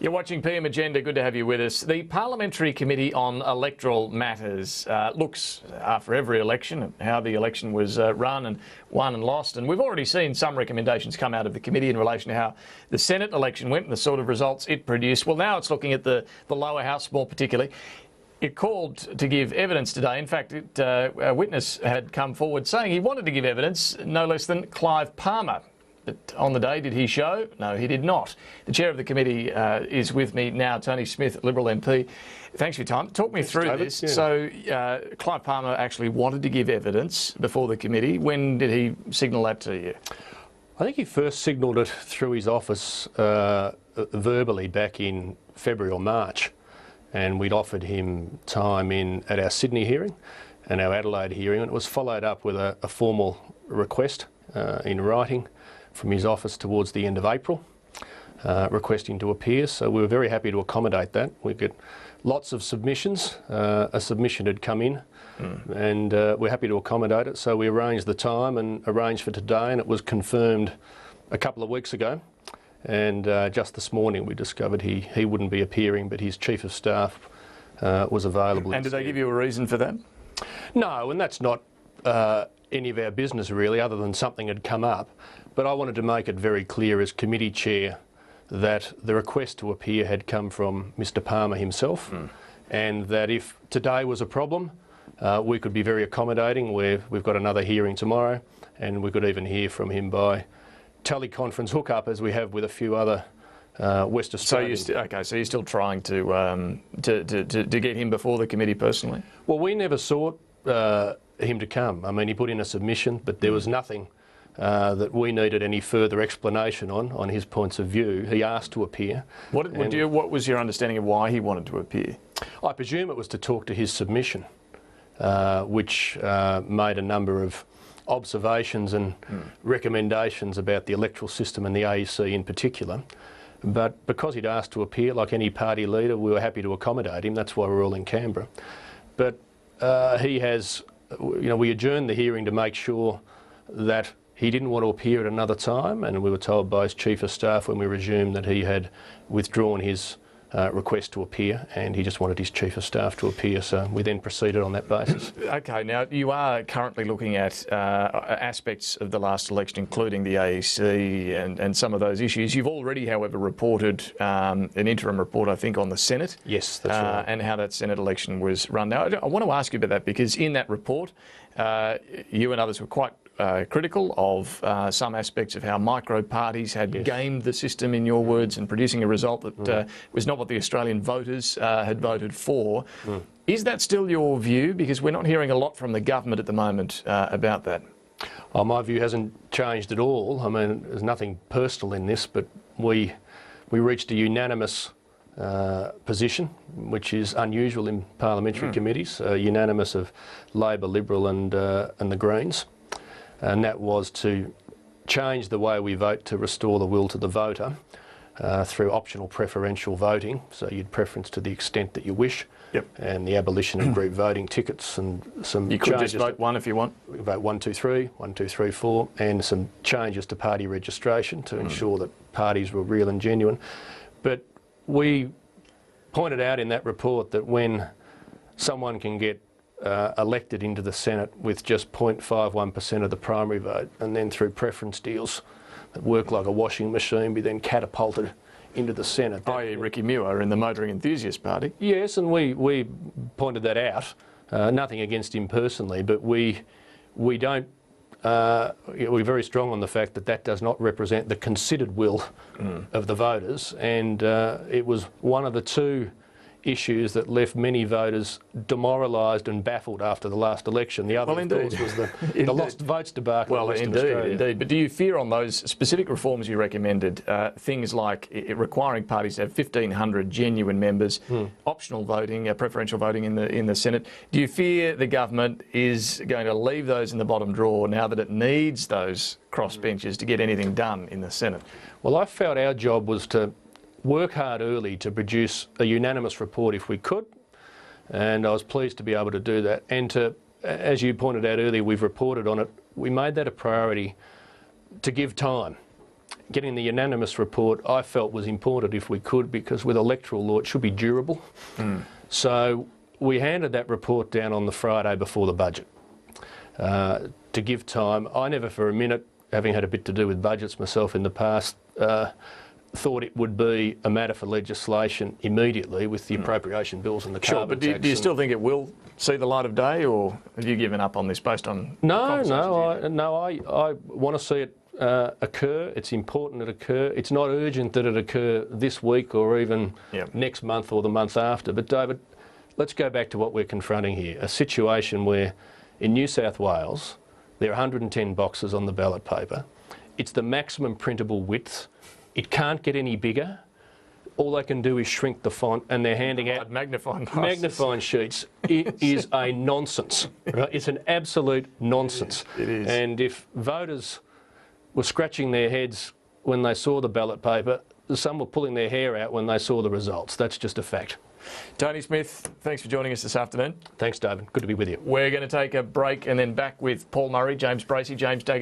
You're watching PM Agenda. Good to have you with us. The Parliamentary Committee on Electoral Matters looks after every election at how the election was run and won and lost. And we've already seen some recommendations come out of the committee in relation to how the Senate election went and the sort of results it produced. Well, now it's looking at the lower house more particularly. It called to give evidence today. In fact, a witness had come forward saying he wanted to give evidence, no less than Clive Palmer. But on the day, did he show? No, he did not. The chair of the committee is with me now, Tony Smith, Liberal MP. Thanks for your time. Talk me through David. this. Yeah. So Clive Palmer actually wanted to give evidence before the committee. When did he signal that to you? I think he first signalled it through his office verbally back in February or March, and we'd offered him time at our Sydney hearing and our Adelaide hearing, and it was followed up with a formal request in writing from his office towards the end of April, requesting to appear. So we were very happy to accommodate that. We got lots of submissions. A submission had come in, and we're happy to accommodate it. So we arranged the time and arranged for today, and it was confirmed a couple of weeks ago. And just this morning we discovered he wouldn't be appearing, but his Chief of Staff was available. And did they give you a reason for that? No, and that's not any of our business really, other than something had come up. But I wanted to make it very clear as committee chair that the request to appear had come from Mr Palmer himself, and that if today was a problem, we could be very accommodating. We've got another hearing tomorrow, and we could even hear from him by teleconference hookup, as we have with a few other West Australian. So you're still trying to get him before the committee personally? Well, we never sought him to come. I mean, he put in a submission, but there was nothing that we needed any further explanation on his points of view. He asked to appear. What was your understanding of why he wanted to appear? I presume it was to talk to his submission, which made a number of observations and recommendations about the electoral system and the AEC in particular. But because he'd asked to appear, like any party leader, we were happy to accommodate him. That's why we're all in Canberra. But he has, we adjourned the hearing to make sure that he didn't want to appear at another time, and we were told by his Chief of Staff when we resumed that he had withdrawn his request to appear, and he just wanted his Chief of Staff to appear, so we then proceeded on that basis. OK, now you are currently looking at aspects of the last election, including the AEC and some of those issues. You've already, however, reported an interim report, I think, on the Senate. Yes, that's right. And how that Senate election was run. Now, I want to ask you about that, because in that report, you and others were quite critical of some aspects of how micro parties had gamed the system, in your words, and producing a result that was not what the Australian voters had voted for. Is that still your view? Because we're not hearing a lot from the government at the moment about that. Oh, my view hasn't changed at all. I mean, there's nothing personal in this, but we reached a unanimous position, which is unusual in parliamentary committees, unanimous of Labor, Liberal and the Greens. And that was to change the way we vote to restore the will to the voter through optional preferential voting. So you'd preference to the extent that you wish, and the abolition of group voting tickets and some You could just vote one if you want. Vote 1, 2, 3, 1, 2, 3, 4, and some changes to party registration to ensure that parties were real and genuine. But we pointed out in that report that when someone can get elected into the Senate with just 0.51% of the primary vote, and then through preference deals that work like a washing machine, be then catapulted into the Senate. I.e. Ricky Muir in the Motoring Enthusiast Party. Yes, and we pointed that out. Nothing against him personally, but we don't. We're very strong on the fact that does not represent the considered will of the voters, and it was one of the two issues that left many voters demoralised and baffled after the last election. The other, of course, was the lost votes debacle. Well, indeed. But do you fear on those specific reforms you recommended, things like requiring parties to have 1,500 genuine members, optional voting, preferential voting in the Senate? Do you fear the government is going to leave those in the bottom drawer now that it needs those crossbenchers to get anything done in the Senate? Well, I felt our job was to work hard early to produce a unanimous report if we could, and I was pleased to be able to do that. And to, as you pointed out earlier, we've reported on it, we made that a priority to give time getting the unanimous report I felt was important if we could, because with electoral law it should be durable. So we handed that report down on the Friday before the budget to give time. I never for a minute, having had a bit to do with budgets myself in the past, thought it would be a matter for legislation immediately with the appropriation bills and the carbon Sure, but do you tax still think it will see the light of day, or have you given up on this based on conversations I want to see it occur. It's important it occur. It's not urgent that it occur this week or even next month or the month after. But David, let's go back to what we're confronting here. A situation where in New South Wales there are 110 boxes on the ballot paper. It's the maximum printable width. It can't get any bigger. All they can do is shrink the font, and they're handing out magnifying sheets. It is a nonsense. Right? It's an absolute nonsense. It is. And if voters were scratching their heads when they saw the ballot paper, some were pulling their hair out when they saw the results. That's just a fact. Tony Smith, thanks for joining us this afternoon. Thanks, David. Good to be with you. We're going to take a break and then back with Paul Murray, James Bracey, James Dagan.